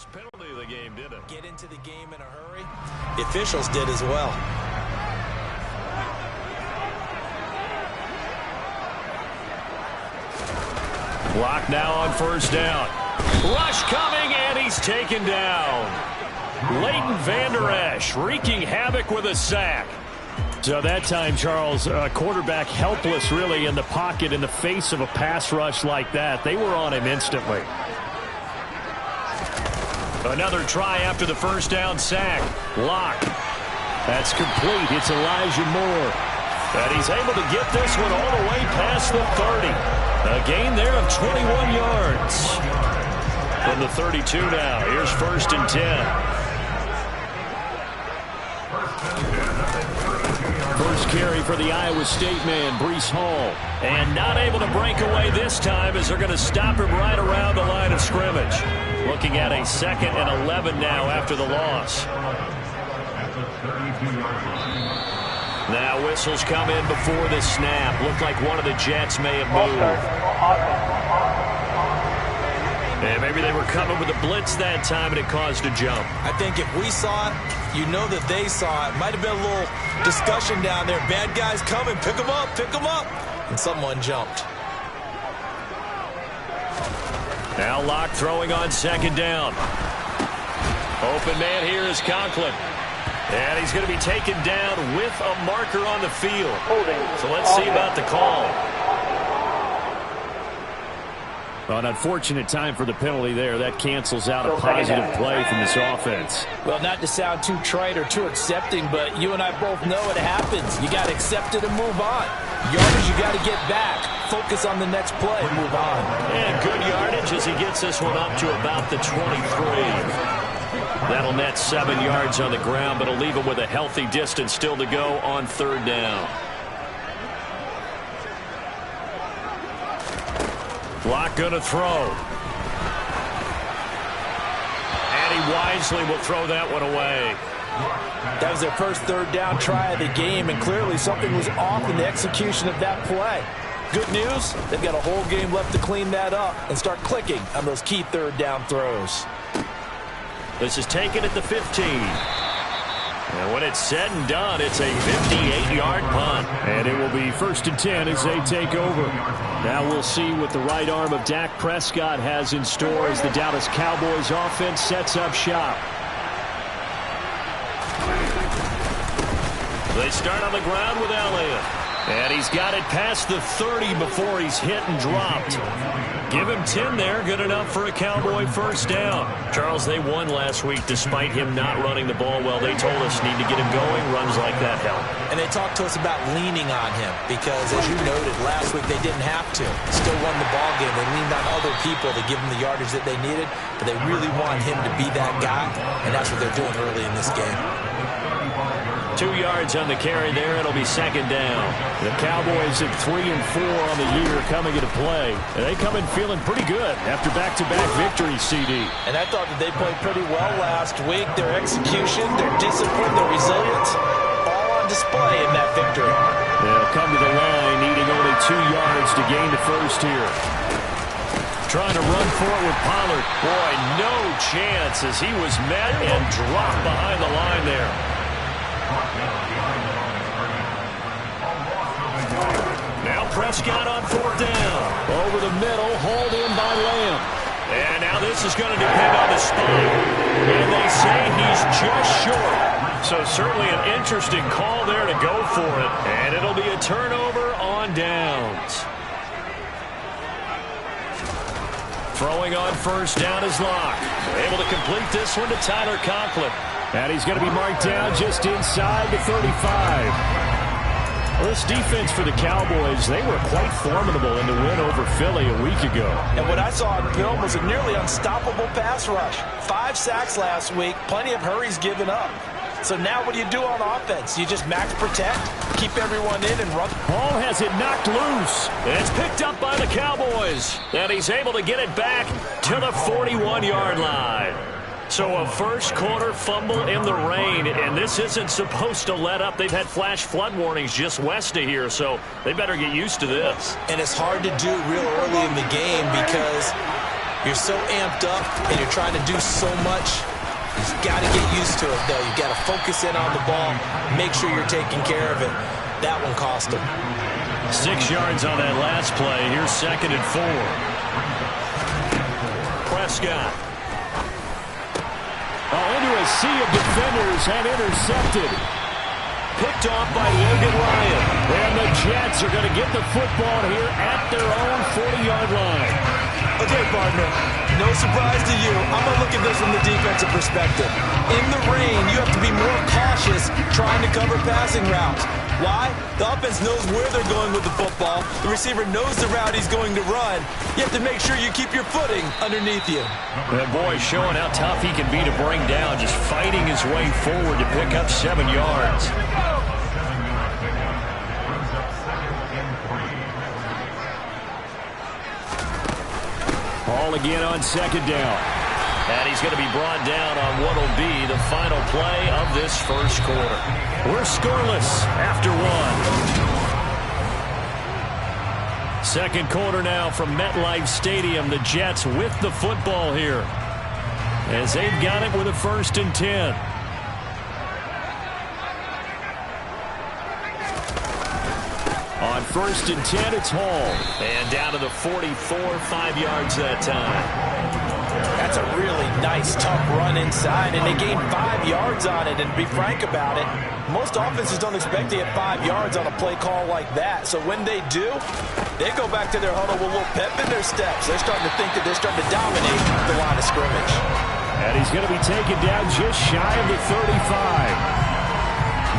first penalty of the game, did it? Get into the game in a hurry. The officials did as well. Clock now on first down. Rush coming, and he's taken down. Leighton Vander Esch wreaking havoc with a sack. So that time, Charles, quarterback helpless really in the pocket in the face of a pass rush like that. They were on him instantly. Another try after the first down sack. Lock. That's complete. It's Elijah Moore. And he's able to get this one all the way past the 30. A gain there of 21 yards. From the 32 now. Here's first and 10. First carry for the Iowa State man, Breece Hall. And not able to break away this time as they're going to stop him right around the line of scrimmage. Looking at a 2nd and 11 now after the loss. Now whistles come in before the snap. Looked like one of the Jets may have moved. And maybe they were coming with a blitz that time and it caused a jump. I think if we saw it, you know that they saw it. Might have been a little discussion down there. Bad guys coming. Pick them up. Pick them up. And someone jumped. Now Locke throwing on 2nd down. Open man here is Conklin. And he's going to be taken down with a marker on the field. So let's see about the call. An unfortunate time for the penalty there. That cancels out a positive play from this offense. Well, not to sound too trite or too accepting, but you and I both know it happens. You got to accept it and move on. Yardage, you got to get back. Focus on the next play and move on. And good yardage as he gets this one up to about the 23. That'll net 7 yards on the ground, but it'll leave him with a healthy distance still to go on 3rd down. Locke going to throw. And he wisely will throw that one away. That was their first 3rd down try of the game, and clearly something was off in the execution of that play. Good news, they've got a whole game left to clean that up and start clicking on those key 3rd down throws. This is taken at the 15. And when it's said and done, it's a 58-yard punt. And it will be 1st and 10 as they take over. Now we'll see what the right arm of Dak Prescott has in store as the Dallas Cowboys offense sets up shop. They start on the ground with Elliott. And he's got it past the 30 before he's hit and dropped. Give him 10 there. Good enough for a Cowboy first down. Charles, they won last week despite him not running the ball well. They told us need to get him going. Runs like that help. And they talked to us about leaning on him because, as you noted, last week they didn't have to. Still won the ball game. They leaned on other people to give them the yardage that they needed, but they really want him to be that guy, and that's what they're doing early in this game. 2 yards on the carry there. It'll be 2nd down. The Cowboys at 3 and 4 on the year coming into play. And they come in feeling pretty good after back-to-back victories, CD. And I thought that they played pretty well last week. Their execution, their discipline, their resilience, all on display in that victory. They'll come to the line, needing only 2 yards to gain the first here. Trying to run for it with Pollard. Boy, no chance as he was met and dropped behind the line there. Now Prescott on 4th down. Over the middle, hauled in by Lamb. And now this is going to depend on the spike. And they say he's just short. So certainly an interesting call there to go for it. And it'll be a turnover on downs. Throwing on first down is Locke. Able to complete this one to Tyler Conklin. And he's going to be marked down just inside the 35. Well, this defense for the Cowboys, they were quite formidable in the win over Philly a week ago. And what I saw on film was a nearly unstoppable pass rush. 5 sacks last week, plenty of hurries given up. So now what do you do on offense? You just max protect, keep everyone in, and run. Ball has it knocked loose. It's picked up by the Cowboys. And he's able to get it back to the 41-yard line. So a first quarter fumble in the rain, and this isn't supposed to let up. They've had flash flood warnings just west of here, so they better get used to this. And it's hard to do real early in the game because You're so amped up, and you're trying to do so much. You've got to get used to it, though. You've got to focus in on the ball, make sure you're taking care of it. That one cost him. 6 yards on that last play. Here's 2nd and 4. Prescott. Into a sea of defenders and intercepted. Picked off by Logan Ryan. And the Jets are going to get the football here at their own 40-yard line. Okay, partner, no surprise to you. I'm going to look at this from the defensive perspective. In the rain, you have to be more cautious trying to cover passing routes. Why? The offense knows where they're going with the football. The receiver knows the route he's going to run. You have to make sure you keep your footing underneath you. That boy showing how tough he can be to bring down, just fighting his way forward to pick up 7 yards. Ball again on 2nd down. And he's going to be brought down on what will be the final play of this first quarter. We're scoreless after 1. Second quarter now from MetLife Stadium. The Jets with the football here, as they've got it with a 1st and 10. On 1st and 10, it's Hall. And down to the 44, 5 yards that time. That's a really nice, tough run inside, and they gained 5 yards on it. And to be frank about it, most offenses don't expect to get 5 yards on a play call like that. So when they do, they go back to their huddle with a little pep in their steps. They're starting to think that they're starting to dominate the line of scrimmage. And he's going to be taken down just shy of the 35.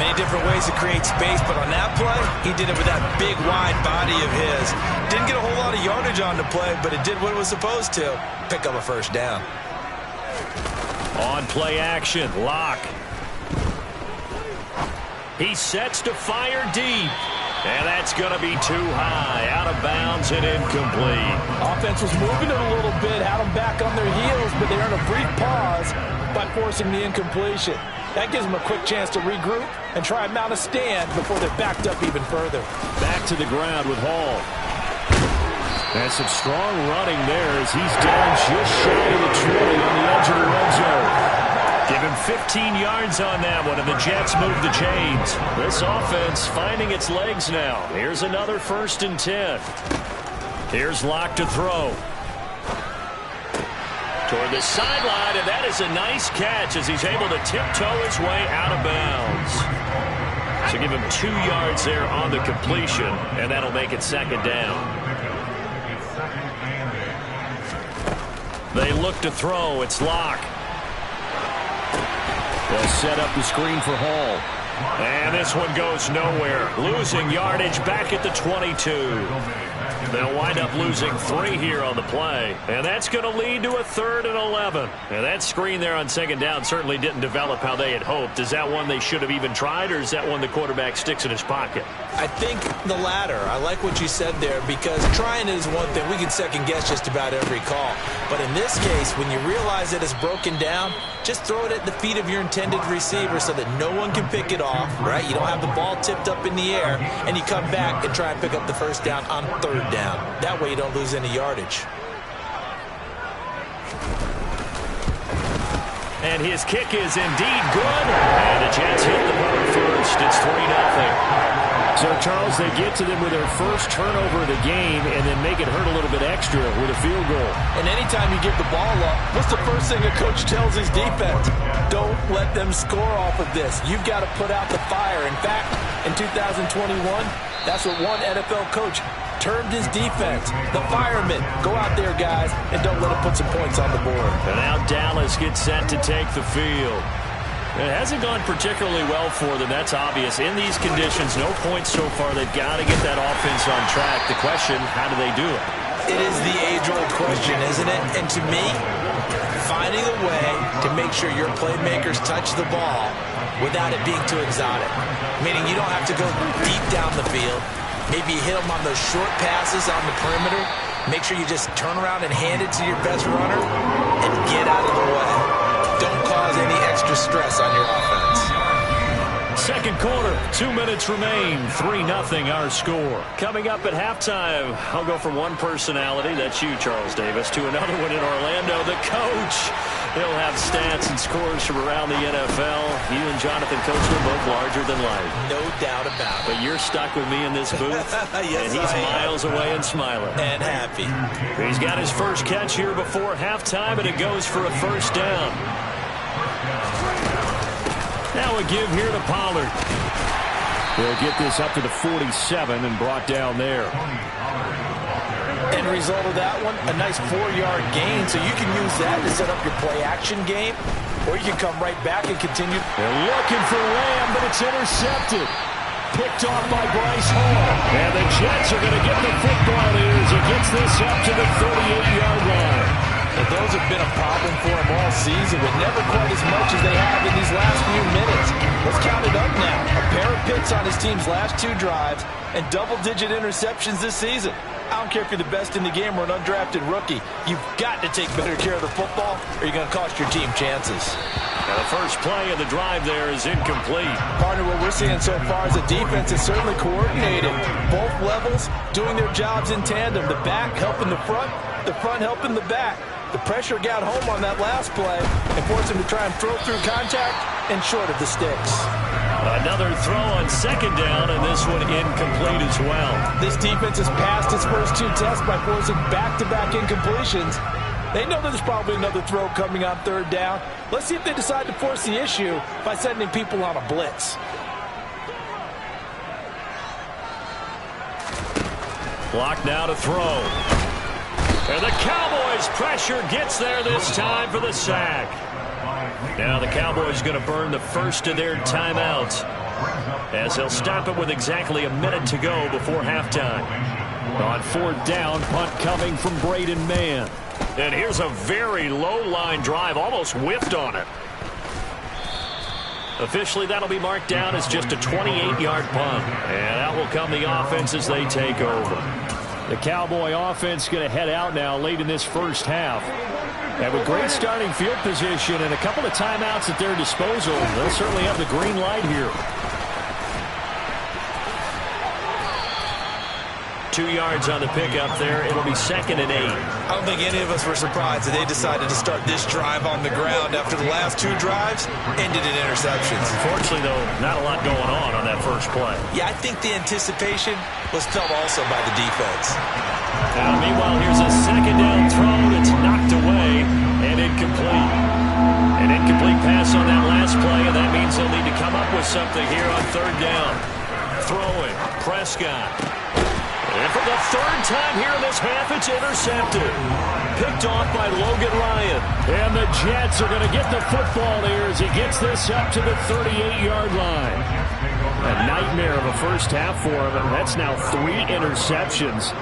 Many different ways to create space, but on that play, he did it with that big, wide body of his. Didn't get a whole lot of yardage on the play, but it did what it was supposed to. Pick up a 1st down. On play action, Locke. He sets to fire deep. And that's going to be too high, out of bounds and incomplete. Offense was moving it a little bit, had them back on their heels, but they earned a brief pause by forcing the incompletion. That gives them a quick chance to regroup and try and mount a stand before they're backed up even further. Back to the ground with Hall. And some strong running there as he's down just shy of the 20 on the edge of the red zone. Give him 15 yards on that one, and the Jets move the chains. This offense finding its legs now. Here's another 1st and 10. Here's Locke to throw. Toward the sideline, and that is a nice catch as he's able to tiptoe his way out of bounds. So give him 2 yards there on the completion, and that'll make it 2nd down. They look to throw. It's Locke. They'll set up the screen for Hall. And this one goes nowhere. Losing yardage back at the 22. They'll wind up losing 3 here on the play. And that's going to lead to a 3rd and 11. And that screen there on 2nd down certainly didn't develop how they had hoped. Is that one they should have even tried, or is that one the quarterback sticks in his pocket? I think the latter. I like what you said there, because trying is one thing. We can second guess just about every call. But in this case, when you realize that it's broken down, just throw it at the feet of your intended receiver so that no one can pick it off, right? You don't have the ball tipped up in the air, and you come back and try and pick up the 1st down on 3rd down. That way you don't lose any yardage. And his kick is indeed good. And the Jets hit the ball first. It's 3-0. So, Charles, they get to them with their first turnover of the game and then make it hurt a little bit extra with a field goal. And anytime you give the ball up, what's the first thing a coach tells his defense? Don't let them score off of this. You've got to put out the fire. In fact, in 2021, that's what one NFL coach termed his defense. The firemen. Go out there, guys, and don't let them put some points on the board. And now Dallas gets set to take the field. It hasn't gone particularly well for them, that's obvious. In these conditions, no points so far. They've got to get that offense on track. The question, how do they do it? It is the age-old question, isn't it? And to me, finding a way to make sure your playmakers touch the ball without it being too exotic. Meaning you don't have to go deep down the field. Maybe you hit them on those short passes on the perimeter. Make sure you just turn around and hand it to your best runner and get out of the way. Don't cause any extra stress on your offense. Second quarter, 2 minutes remain. 3-0 our score. Coming up at halftime, I'll go from one personality, that's you, Charles Davis, to another one in Orlando, the coach. He'll have stats and scores from around the NFL. You and Jonathan Coachman both larger than life. No doubt about it. But you're stuck with me in this booth, yes, and he's miles away and smiling. And happy. He's got his first catch here before halftime, and it goes for a first down. Now a give here to Pollard. He'll get this up to the 47 and brought down there. End result of that one, a nice 4-yard gain, so you can use that to set up your play-action game, or you can come right back and continue. They're looking for Lamb, but it's intercepted. Picked off by Bryce Hall. And the Jets are going to get the football here as he gets this up to the 38-yard line. But those have been a problem for him all season, but never quite as much as they have in these last few minutes. Let's count it up now. A pair of picks on his team's last 2 drives and double-digit interceptions this season. I don't care if you're the best in the game or an undrafted rookie. You've got to take better care of the football or you're going to cost your team chances. Now the first play of the drive there is incomplete. Partner, what we're seeing so far is the defense is certainly coordinated. Both levels doing their jobs in tandem. The back helping the front helping the back. The pressure got home on that last play and forced him to try and throw through contact and short of the sticks. Another throw on second down, and this one incomplete as well. This defense has passed its first 2 tests by forcing back-to-back incompletions. They know there's probably another throw coming on third down. Let's see if they decide to force the issue by sending people on a blitz. Block now to throw. And the Cowboys' pressure gets there this time for the sack. Now the Cowboys going to burn the first of their timeouts as they'll stop it with exactly a minute to go before halftime. On 4th down, punt coming from Braden Mann. And here's a very low-line drive, almost whiffed on it. Officially, that'll be marked down as just a 28-yard punt. And out will come the offense as they take over. The Cowboy offense going to head out now late in this first half. And with great starting field position and a couple of timeouts at their disposal, they'll certainly have the green light here. 2 yards on the pickup there. It'll be 2nd and 8. I don't think any of us were surprised that they decided to start this drive on the ground after the last 2 drives ended in interceptions. Unfortunately, though, not a lot going on that first play. Yeah, I think the anticipation was felt also by the defense. Now, meanwhile, here's a second down throw that's knocked away and incomplete. An incomplete pass on that last play, and that means they'll need to come up with something here on 3rd down. Throwing, Prescott. And for the 3rd time here in this half, it's intercepted. Picked off by Logan Ryan. And the Jets are going to get the football here as he gets this up to the 38-yard line. A nightmare of a first half for him, and that's now 3 interceptions.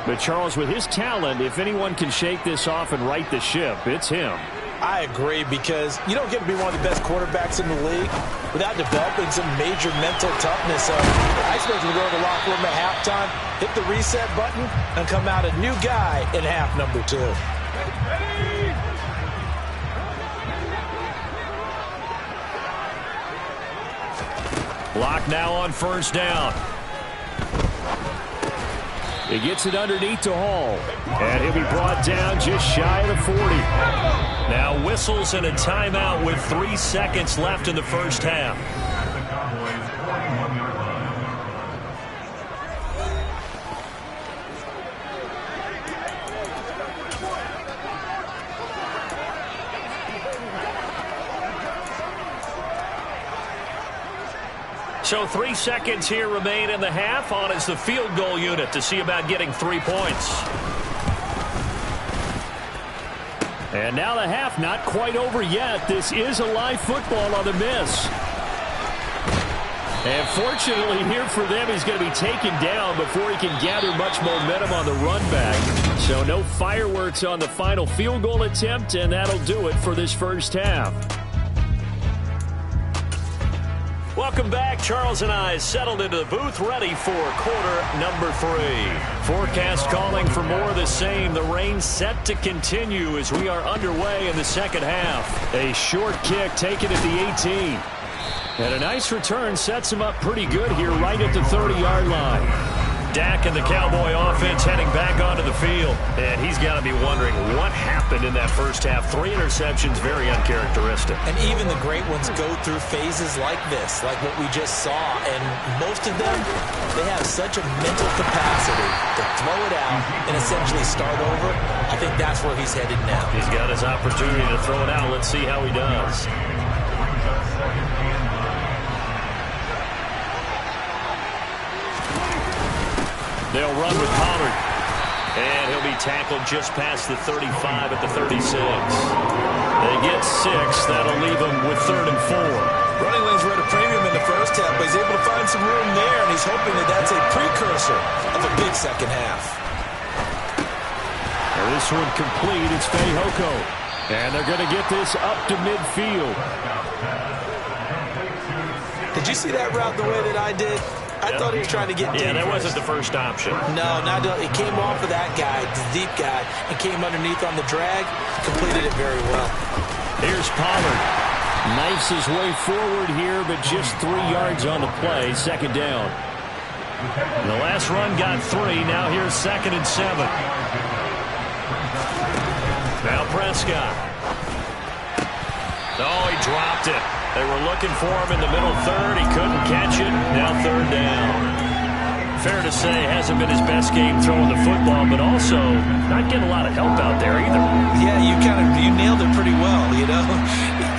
But Charles, with his talent, if anyone can shake this off and right the ship, it's him. I agree, because you don't get to be one of the best quarterbacks in the league without developing some major mental toughness. So I expect him to go to the locker room at halftime, hit the reset button, and come out a new guy in half number 2. Block now on 1st down. He gets it underneath to Hall. And he'll be brought down just shy of the 40. Now whistles and a timeout with 3 seconds left in the first half. So 3 seconds here remain in the half. On is the field goal unit to see about getting 3 points. And now the half not quite over yet. This is a live football on the miss. And fortunately here for them, he's going to be taken down before he can gather much momentum on the run back. So no fireworks on the final field goal attempt, and that'll do it for this first half. Welcome back. Charles and I settled into the booth, ready for quarter number 3. Forecast calling for more of the same. The rain set to continue as we are underway in the second half. A short kick taken at the 18. And a nice return sets him up pretty good here right at the 30-yard line. Dak and the Cowboy offense heading back onto the field. And he's got to be wondering what happened in that first half. 3 interceptions, very uncharacteristic. And even the great ones go through phases like this, like what we just saw. And most of them, they have such a mental capacity to throw it out and essentially start over. I think that's where he's headed now. He's got his opportunity to throw it out. Let's see how he does. They'll run with Pollard. And he'll be tackled just past the 35 at the 36. They get 6. That'll leave them with 3rd and 4. Running lanes were at a premium in the first half, but he's able to find some room there, and he's hoping that that's a precursor of a big second half. And this one complete. It's Fehoko. And they're going to get this up to midfield. Did you see that route the way that I did? I thought he was trying to get deep. Yeah, that wasn't the first option. No, it came off of that guy, the deep guy, and came underneath on the drag. Completed it very well. Here's Pollard. Knifes his way forward here, but just 3 yards on the play. 2nd down. The last run got 3. Now here's 2nd and 7. Now Prescott. Oh, he dropped it. They were looking for him in the middle 3rd. He couldn't catch it. Now 3rd down. Fair to say, hasn't been his best game throwing the football, but also not getting a lot of help out there either. Yeah, you nailed it pretty well, you know.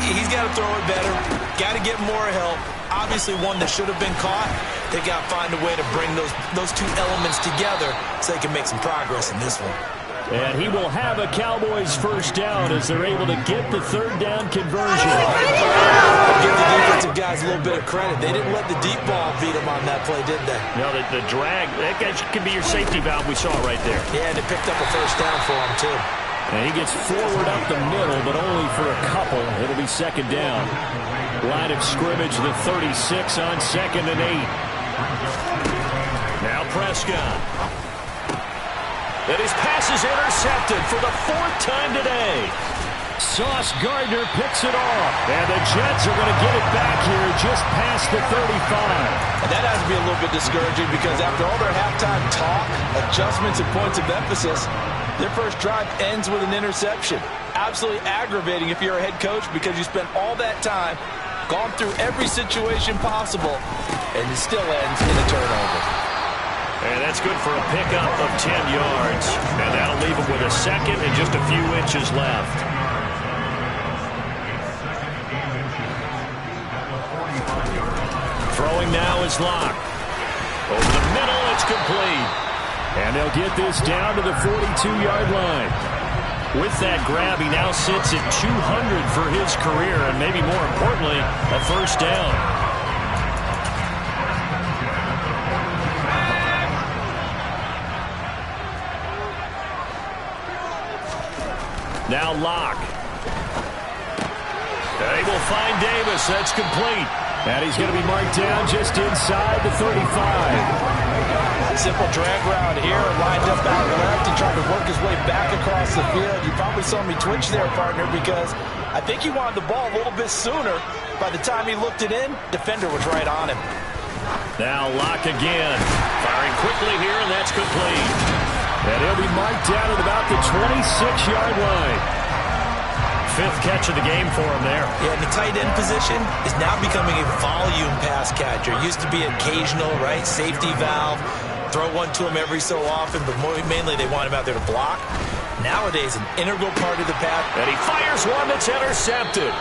He's got to throw it better. Got to get more help. Obviously one that should have been caught. They got to find a way to bring those 2 elements together so they can make some progress in this one. And he will have a Cowboys 1st down as they're able to get the 3rd down conversion. Give the defensive guys a little bit of credit. They didn't let the deep ball beat them on that play, did they? No, the drag, that can be your safety valve. We saw it right there. Yeah, and it picked up a 1st down for him, too. And he gets forward up the middle, but only for a couple. It'll be 2nd down. Line of scrimmage, the 36 on 2nd and 8. Now Prescott. And his pass is intercepted for the 4th time today. Sauce Gardner picks it off. And the Jets are going to get it back here just past the 35. And that has to be a little bit discouraging because after all their halftime talk, adjustments, and points of emphasis, their first drive ends with an interception. Absolutely aggravating if you're a head coach because you spent all that time, gone through every situation possible, and it still ends in a turnover. And that's good for a pickup of 10 yards. And that'll leave him with a 2nd and just a few inches left. Throwing now is Locke. Over the middle, it's complete. And they'll get this down to the 42-yard line. With that grab, he now sits at 200 for his career, and maybe more importantly, a 1st down. Now Locke. They will find Davis. That's complete. And he's going to be marked down just inside the 35. Simple drag route here, lined up out left and trying to work his way back across the field. You probably saw me twitch there, partner, because I think he wanted the ball a little bit sooner. By the time he looked it in, defender was right on him. Now Locke again. Firing quickly here, and that's complete. And he'll be marked down at about the 26-yard line. 5th catch of the game for him there. Yeah, and the tight end position is now becoming a volume pass catcher. Used to be occasional, right? Safety valve. Throw one to him every so often, but mainly they want him out there to block. Nowadays, an integral part of the pass. And he fires one that's intercepted.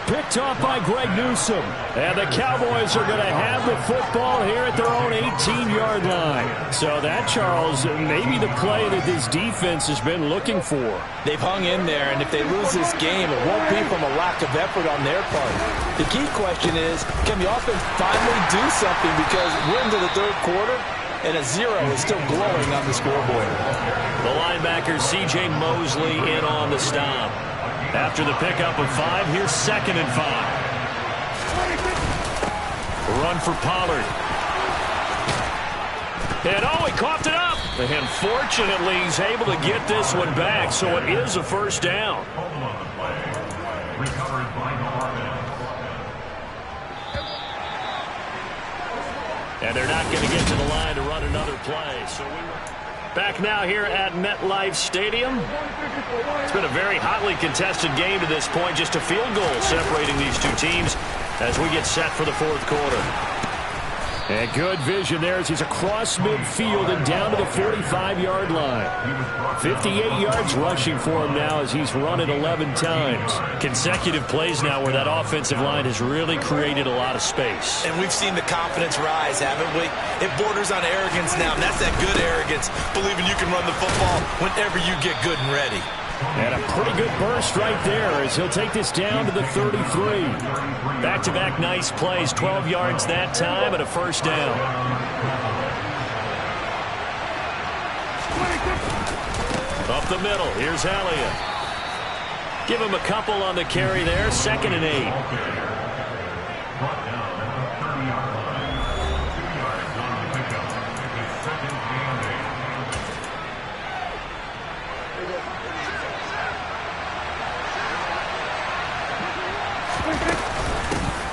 Picked off by Greg Newsome. And the Cowboys are going to have the football here at their own 18-yard line. So that, Charles, may be the play that this defense has been looking for. They've hung in there, and if they lose this game, it won't be from a lack of effort on their part. The key question is, can the offense finally do something? Because we're into the 3rd quarter, and a 0 is still glowing on the scoreboard. The linebacker, C.J. Mosley, in on the stop. After the pickup of 5, here's 2nd and 5. Run for Pollard. And he coughed it up. And fortunately, he's able to get this one back, so it is a 1st down. And they're not going to get to the line to run another play. So back now here at MetLife Stadium. It's been a very hotly contested game to this point. Just a field goal separating these two teams as we get set for the fourth quarter. And good vision there as he's across midfield and down to the 45-yard line. 58 yards rushing for him now as he's run it 11 times. Consecutive plays now where that offensive line has really created a lot of space. And we've seen the confidence rise, haven't we? It borders on arrogance now, and that's that good arrogance, believing you can run the football whenever you get good and ready. And a pretty good burst right there as he'll take this down to the 33. Back-to-back nice plays, 12 yards that time and a first down. Up the middle, here's Elliott. Give him a couple on the carry there, 2nd and 8.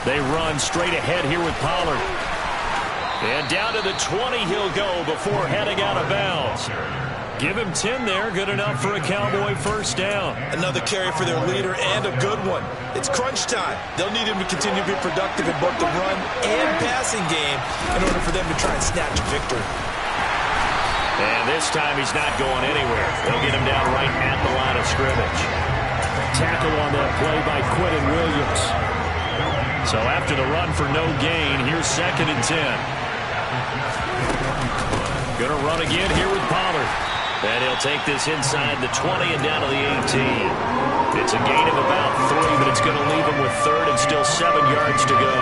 They run straight ahead here with Pollard. And down to the 20 he'll go before heading out of bounds. Give him 10 there, good enough for a Cowboy first down. Another carry for their leader and a good one. It's crunch time. They'll need him to continue to be productive in both the run and passing game in order for them to try and snatch a victory. And this time he's not going anywhere. They'll get him down right at the line of scrimmage. Tackle on that play by Quentin Williams. So after the run for no gain, here's 2nd and 10. Going to run again here with Pollard. And he'll take this inside the 20 and down to the 18. It's a gain of about 3, but it's going to leave him with 3rd and still 7 yards to go.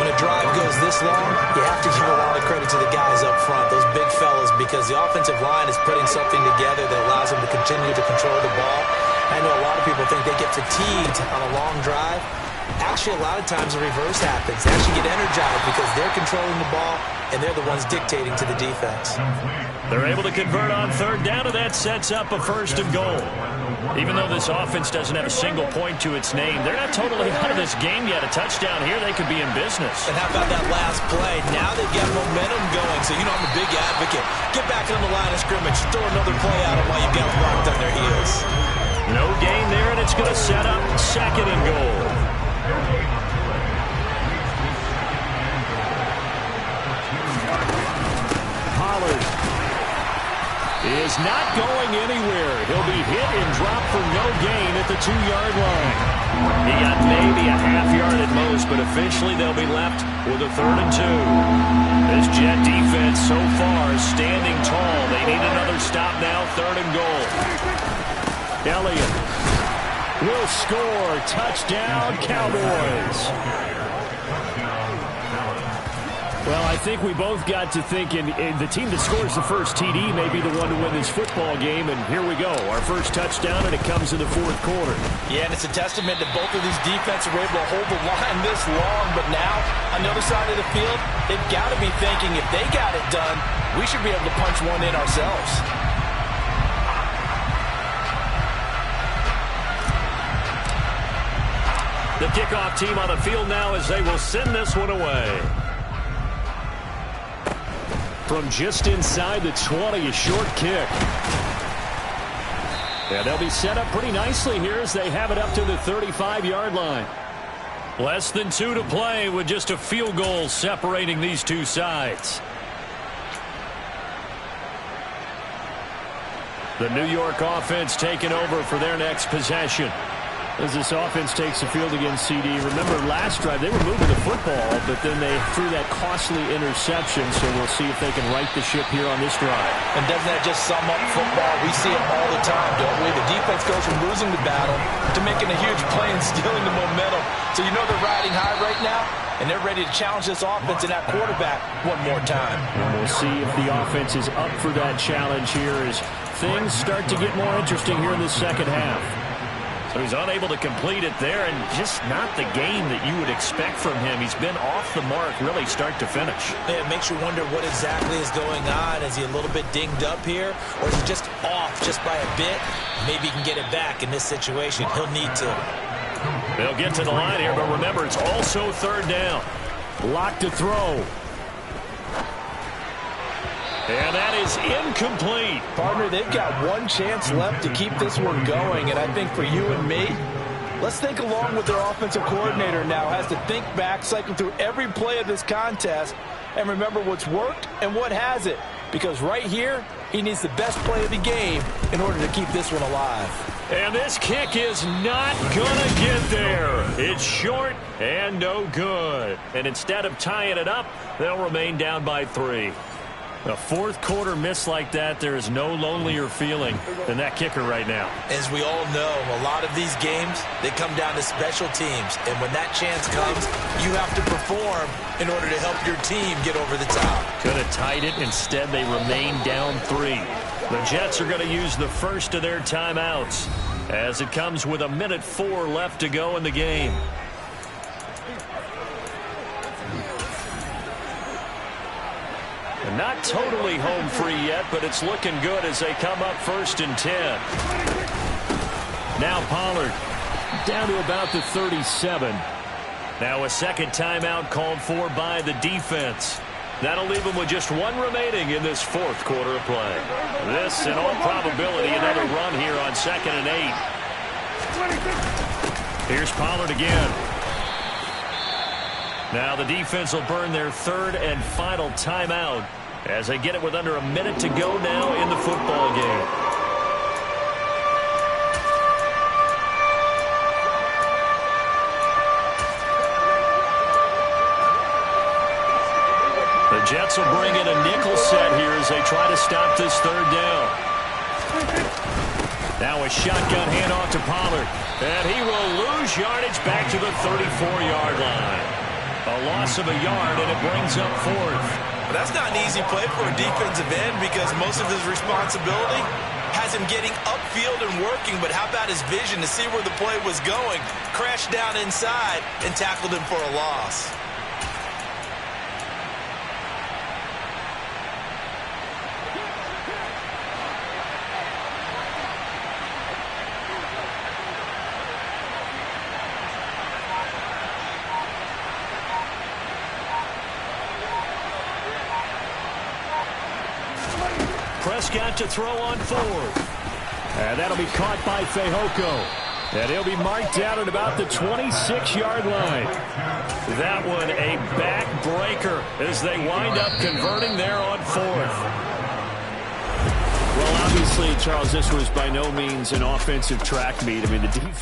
When a drive goes this long, you have to give a lot of credit to the guys up front, those big fellas, because the offensive line is putting something together that allows them to continue to control the ball. I know a lot of people think they get fatigued on a long drive. Actually, a lot of times the reverse happens. They actually get energized because they're controlling the ball, and they're the ones dictating to the defense. They're able to convert on 3rd down, and that sets up a 1st and goal. Even though this offense doesn't have a single point to its name, they're not totally out of this game yet. A touchdown here, they could be in business. And how about that last play? Now they've got momentum going, so you know I'm a big advocate. Get back on the line of scrimmage. Throw another play out of while you've got them locked on their heels. No gain there, and it's going to set up 2nd and goal. Pollard is not going anywhere. He'll be hit and dropped for no gain at the 2-yard line. He got maybe a half yard at most, but eventually they'll be left with a 3rd and 2. This Jet defense so far is standing tall. They need another stop now, 3rd and goal. Elliott will score. Touchdown, Cowboys. Well, I think we both got to thinking the team that scores the first TD may be the one to win this football game, and here we go. Our first touchdown, and it comes in the 4th quarter. Yeah, and it's a testament that both of these defenses were able to hold the line this long, but now, on the other side of the field, they've got to be thinking if they got it done, we should be able to punch one in ourselves. The kickoff team on the field now as they will send this one away. From just inside the 20, a short kick. And they'll be set up pretty nicely here as they have it up to the 35-yard line. Less than 2 to play with just a field goal separating these two sides. The New York offense taking over for their next possession. As this offense takes the field against CD. Remember last drive they were moving the football, but then they threw that costly interception, so we'll see if they can right the ship here on this drive. And doesn't that just sum up football? We see it all the time, don't we? The defense goes from losing the battle to making a huge play and stealing the momentum. So you know they're riding high right now, and they're ready to challenge this offense and that quarterback one more time. And we'll see if the offense is up for that challenge here as things start to get more interesting here in the second half. So he's unable to complete it there, and just not the game that you would expect from him. He's been off the mark really start to finish. Yeah, it makes you wonder what exactly is going on. Is he a little bit dinged up here, or is he just off just by a bit? Maybe he can get it back in this situation. He'll need to. They'll get to the line here, but remember, it's also 3rd down. Lock to throw. And that is incomplete. Partner, they've got one chance left to keep this one going, and I think for you and me, let's think along with their offensive coordinator now. Has to think back, cycle through every play of this contest, and remember what's worked and what hasn't. Because right here, he needs the best play of the game in order to keep this one alive. And this kick is not going to get there. It's short and no good. And instead of tying it up, they'll remain down by 3. A fourth quarter miss like that, there is no lonelier feeling than that kicker right now. As we all know, a lot of these games, they come down to special teams. And when that chance comes, you have to perform in order to help your team get over the top. Could have tied it. Instead, they remain down 3. The Jets are going to use the first of their timeouts as it comes with 1:04 left to go in the game. Not totally home free yet, but it's looking good as they come up 1st and 10. Now Pollard down to about the 37. Now a second timeout called for by the defense. That'll leave them with just 1 remaining in this fourth quarter of play. This, in all probability, another run here on 2nd and 8. Here's Pollard again. Now the defense will burn their 3rd and final timeout as they get it with under 1 minute to go now in the football game. The Jets will bring in a nickel set here as they try to stop this 3rd down. Now a shotgun handoff to Pollard. And he will lose yardage back to the 34-yard line. A loss of a yard, and it brings up 4th. But that's not an easy play for a defensive end because most of his responsibility has him getting upfield and working. But how about his vision to see where the play was going? Crashed down inside and tackled him for a loss. Prescott to throw on 4th. And that'll be caught by Fehoko. And he'll be marked down at about the 26-yard line. That one a backbreaker as they wind up converting there on 4th. Well, obviously, Charles, this was by no means an offensive track meet. I mean, the defense